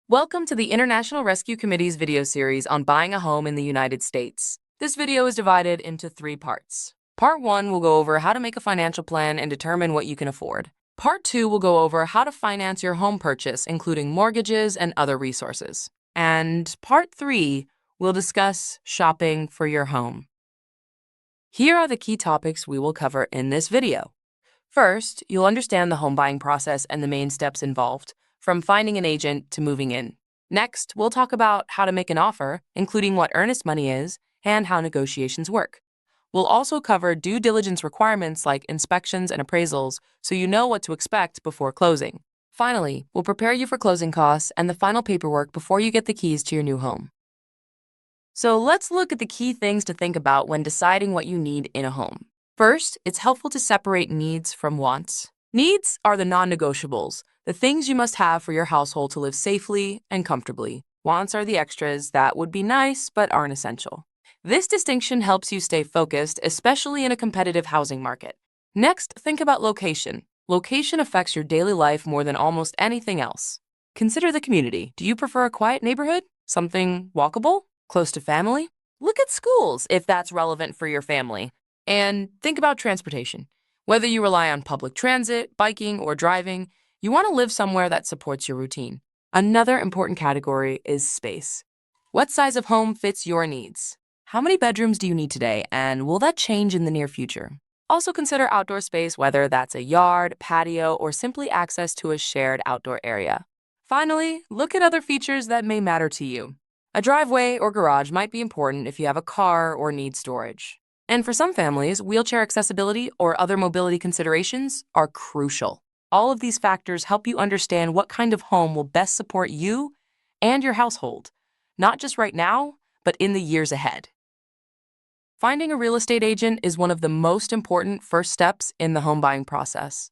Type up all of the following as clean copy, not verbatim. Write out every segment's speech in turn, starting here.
Welcome to the International Rescue Committee's video series on buying a home in the United States. This video is divided into 3 parts. Part 1 will go over how to make a financial plan and determine what you can afford. Part 2 will go over how to finance your home purchase, including mortgages and other resources. And Part 3 will discuss shopping for your home. Here are the key topics we will cover in this video. First, you'll understand the home buying process and the main steps involved, from finding an agent to moving in. Next, we'll talk about how to make an offer, including what earnest money is and how negotiations work. We'll also cover due diligence requirements like inspections and appraisals so you know what to expect before closing. Finally, we'll prepare you for closing costs and the final paperwork before you get the keys to your new home. So let's look at the key things to think about when deciding what you need in a home. First, it's helpful to separate needs from wants. Needs are the non-negotiables, the things you must have for your household to live safely and comfortably. Wants are the extras that would be nice but aren't essential. This distinction helps you stay focused, especially in a competitive housing market. Next, think about location. Location affects your daily life more than almost anything else. Consider the community. Do you prefer a quiet neighborhood? Something walkable? Close to family? Look at schools if that's relevant for your family. And think about transportation. Whether you rely on public transit, biking, or driving, you want to live somewhere that supports your routine. Another important category is space. What size of home fits your needs? How many bedrooms do you need today, and will that change in the near future? Also consider outdoor space, whether that's a yard, patio, or simply access to a shared outdoor area. Finally, look at other features that may matter to you. A driveway or garage might be important if you have a car or need storage. And for some families, wheelchair accessibility or other mobility considerations are crucial. All of these factors help you understand what kind of home will best support you and your household, not just right now, but in the years ahead. Finding a real estate agent is one of the most important first steps in the home buying process.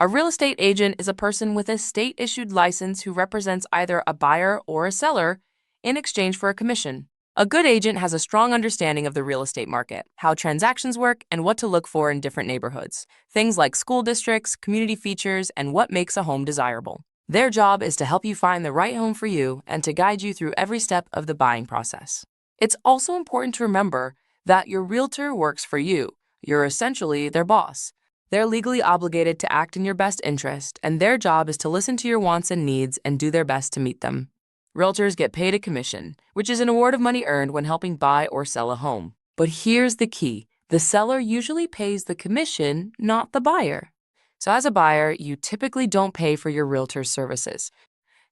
A real estate agent is a person with a state-issued license who represents either a buyer or a seller in exchange for a commission. A good agent has a strong understanding of the real estate market, how transactions work, and what to look for in different neighborhoods. Things like school districts, community features, and what makes a home desirable. Their job is to help you find the right home for you and to guide you through every step of the buying process. It's also important to remember that your realtor works for you. You're essentially their boss. They're legally obligated to act in your best interest, and their job is to listen to your wants and needs and do their best to meet them. Realtors get paid a commission, which is an award of money earned when helping buy or sell a home. But here's the key. The seller usually pays the commission, not the buyer. So as a buyer, you typically don't pay for your realtor's services.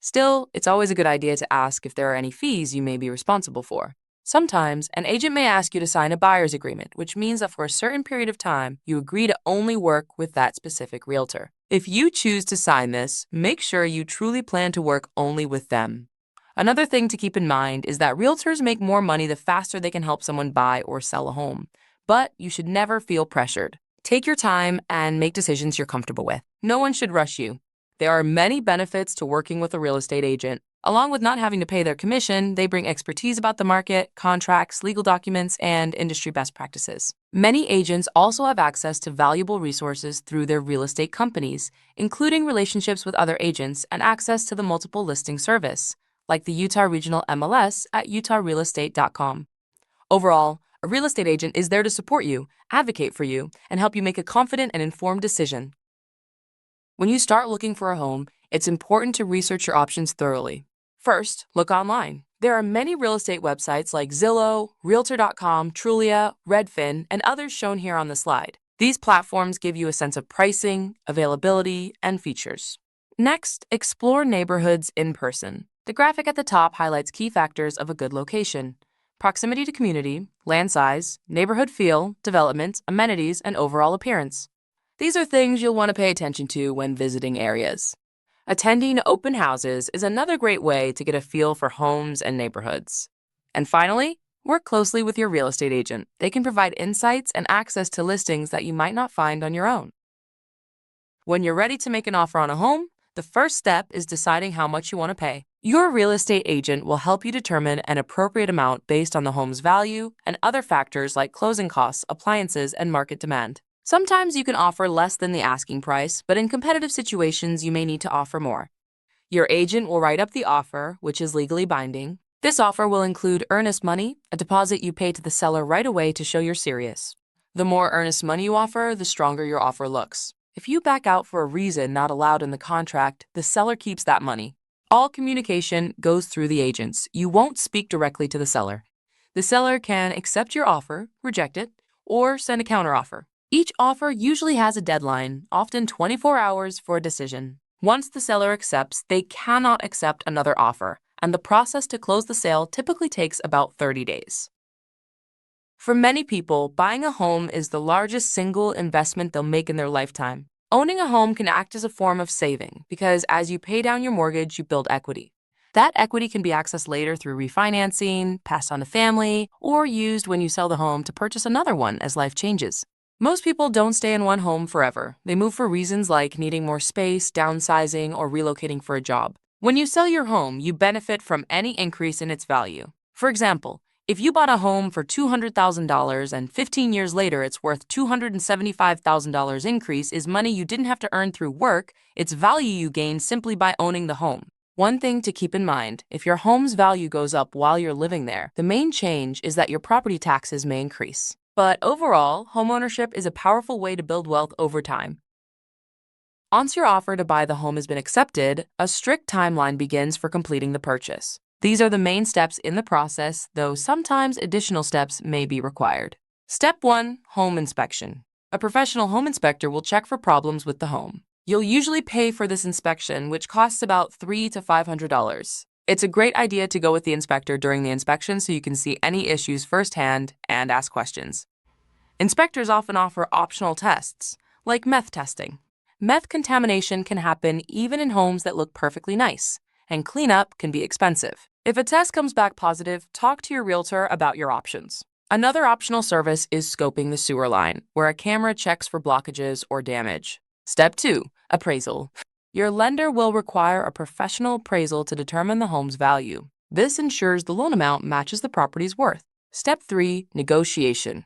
Still, it's always a good idea to ask if there are any fees you may be responsible for. Sometimes, an agent may ask you to sign a buyer's agreement, which means that for a certain period of time, you agree to only work with that specific realtor. If you choose to sign this, make sure you truly plan to work only with them. Another thing to keep in mind is that realtors make more money the faster they can help someone buy or sell a home. But you should never feel pressured. Take your time and make decisions you're comfortable with. No one should rush you. There are many benefits to working with a real estate agent. Along with not having to pay their commission, they bring expertise about the market, contracts, legal documents, and industry best practices. Many agents also have access to valuable resources through their real estate companies, including relationships with other agents and access to the multiple listing service, like the Utah Regional MLS at utahrealestate.com. Overall, a real estate agent is there to support you, advocate for you, and help you make a confident and informed decision. When you start looking for a home, it's important to research your options thoroughly. First, look online. There are many real estate websites like Zillow, Realtor.com, Trulia, Redfin, and others shown here on the slide. These platforms give you a sense of pricing, availability, and features. Next, explore neighborhoods in person. The graphic at the top highlights key factors of a good location: proximity to community, land size, neighborhood feel, development, amenities, and overall appearance. These are things you'll want to pay attention to when visiting areas. Attending open houses is another great way to get a feel for homes and neighborhoods. And finally, work closely with your real estate agent. They can provide insights and access to listings that you might not find on your own. When you're ready to make an offer on a home, the first step is deciding how much you want to pay. Your real estate agent will help you determine an appropriate amount based on the home's value and other factors like closing costs, appliances, and market demand. Sometimes you can offer less than the asking price, but in competitive situations, you may need to offer more. Your agent will write up the offer, which is legally binding. This offer will include earnest money, a deposit you pay to the seller right away to show you're serious. The more earnest money you offer, the stronger your offer looks. If you back out for a reason not allowed in the contract, the seller keeps that money. All communication goes through the agents. You won't speak directly to the seller. The seller can accept your offer, reject it, or send a counteroffer. Each offer usually has a deadline, often 24 hours for a decision. Once the seller accepts, they cannot accept another offer, and the process to close the sale typically takes about 30 days. For many people, buying a home is the largest single investment they'll make in their lifetime. Owning a home can act as a form of saving because as you pay down your mortgage, you build equity. That equity can be accessed later through refinancing, passed on to family, or used when you sell the home to purchase another one as life changes. Most people don't stay in one home forever. They move for reasons like needing more space, downsizing, or relocating for a job. When you sell your home, you benefit from any increase in its value. For example, if you bought a home for $200,000 and 15 years later it's worth $275,000 increase is money you didn't have to earn through work, it's value you gained simply by owning the home. One thing to keep in mind, if your home's value goes up while you're living there, the main change is that your property taxes may increase. But overall, homeownership is a powerful way to build wealth over time. Once your offer to buy the home has been accepted, a strict timeline begins for completing the purchase. These are the main steps in the process, though sometimes additional steps may be required. Step 1. Home inspection. A professional home inspector will check for problems with the home. You'll usually pay for this inspection, which costs about $300 to $500. It's a great idea to go with the inspector during the inspection so you can see any issues firsthand and ask questions. Inspectors often offer optional tests, like meth testing. Meth contamination can happen even in homes that look perfectly nice, and cleanup can be expensive. If a test comes back positive, talk to your realtor about your options. Another optional service is scoping the sewer line, where a camera checks for blockages or damage. Step 2. Appraisal. Your lender will require a professional appraisal to determine the home's value. This ensures the loan amount matches the property's worth. Step 3. Negotiation.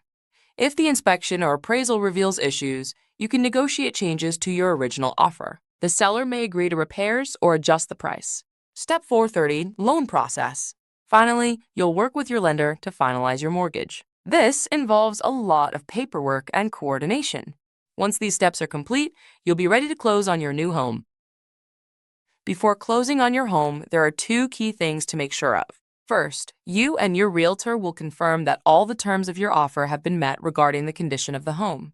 If the inspection or appraisal reveals issues, you can negotiate changes to your original offer. The seller may agree to repairs or adjust the price. Step 4:30. Loan process. Finally, you'll work with your lender to finalize your mortgage. This involves a lot of paperwork and coordination. Once these steps are complete, you'll be ready to close on your new home. Before closing on your home, there are 2 key things to make sure of. First, you and your realtor will confirm that all the terms of your offer have been met regarding the condition of the home.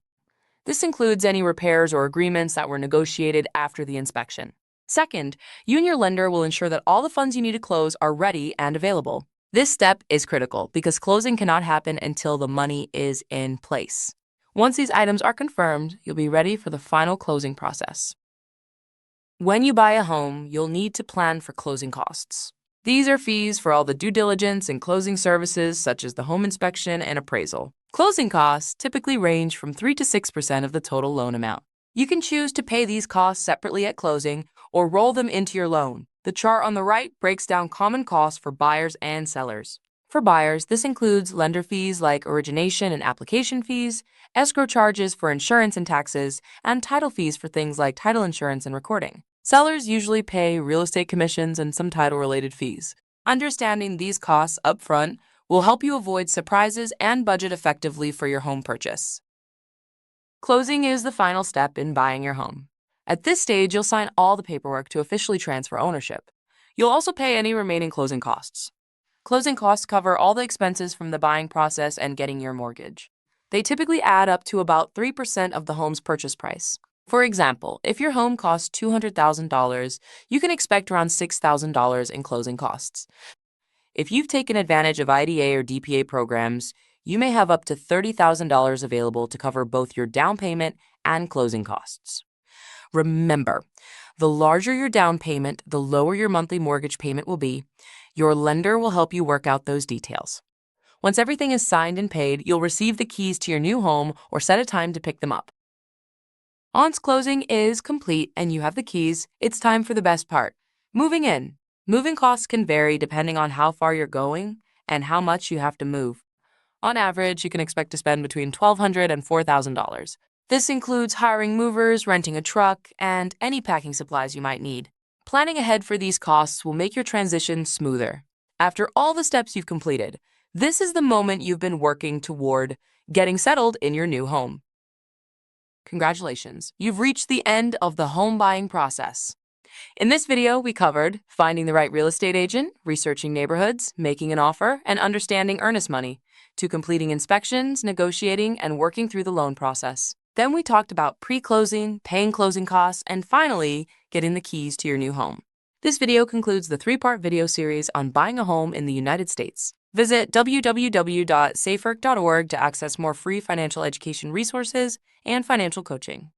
This includes any repairs or agreements that were negotiated after the inspection. Second, you and your lender will ensure that all the funds you need to close are ready and available. This step is critical because closing cannot happen until the money is in place. Once these items are confirmed, you'll be ready for the final closing process. When you buy a home, you'll need to plan for closing costs. These are fees for all the due diligence and closing services such as the home inspection and appraisal. Closing costs typically range from 3 to 6% of the total loan amount. You can choose to pay these costs separately at closing or roll them into your loan. The chart on the right breaks down common costs for buyers and sellers. For buyers, this includes lender fees like origination and application fees, escrow charges for insurance and taxes, and title fees for things like title insurance and recording. Sellers usually pay real estate commissions and some title-related fees. Understanding these costs upfront will help you avoid surprises and budget effectively for your home purchase. Closing is the final step in buying your home. At this stage, you'll sign all the paperwork to officially transfer ownership. You'll also pay any remaining closing costs. Closing costs cover all the expenses from the buying process and getting your mortgage. They typically add up to about 3% of the home's purchase price. For example, if your home costs $200,000, you can expect around $6,000 in closing costs. If you've taken advantage of IDA or DPA programs, you may have up to $30,000 available to cover both your down payment and closing costs. Remember, the larger your down payment, the lower your monthly mortgage payment will be. Your lender will help you work out those details. Once everything is signed and paid, you'll receive the keys to your new home or set a time to pick them up. Once closing is complete and you have the keys, it's time for the best part, moving in. Moving costs can vary depending on how far you're going and how much you have to move. On average, you can expect to spend between $1,200 and $4,000. This includes hiring movers, renting a truck, and any packing supplies you might need. Planning ahead for these costs will make your transition smoother. After all the steps you've completed, this is the moment you've been working toward getting settled in your new home. Congratulations, you've reached the end of the home buying process. In this video, we covered finding the right real estate agent, researching neighborhoods, making an offer, and understanding earnest money, to completing inspections, negotiating, and working through the loan process. Then we talked about pre-closing, paying closing costs, and finally, getting the keys to your new home. This video concludes the three-part video series on buying a home in the United States. Visit www.saferc.org to access more free financial education resources and financial coaching.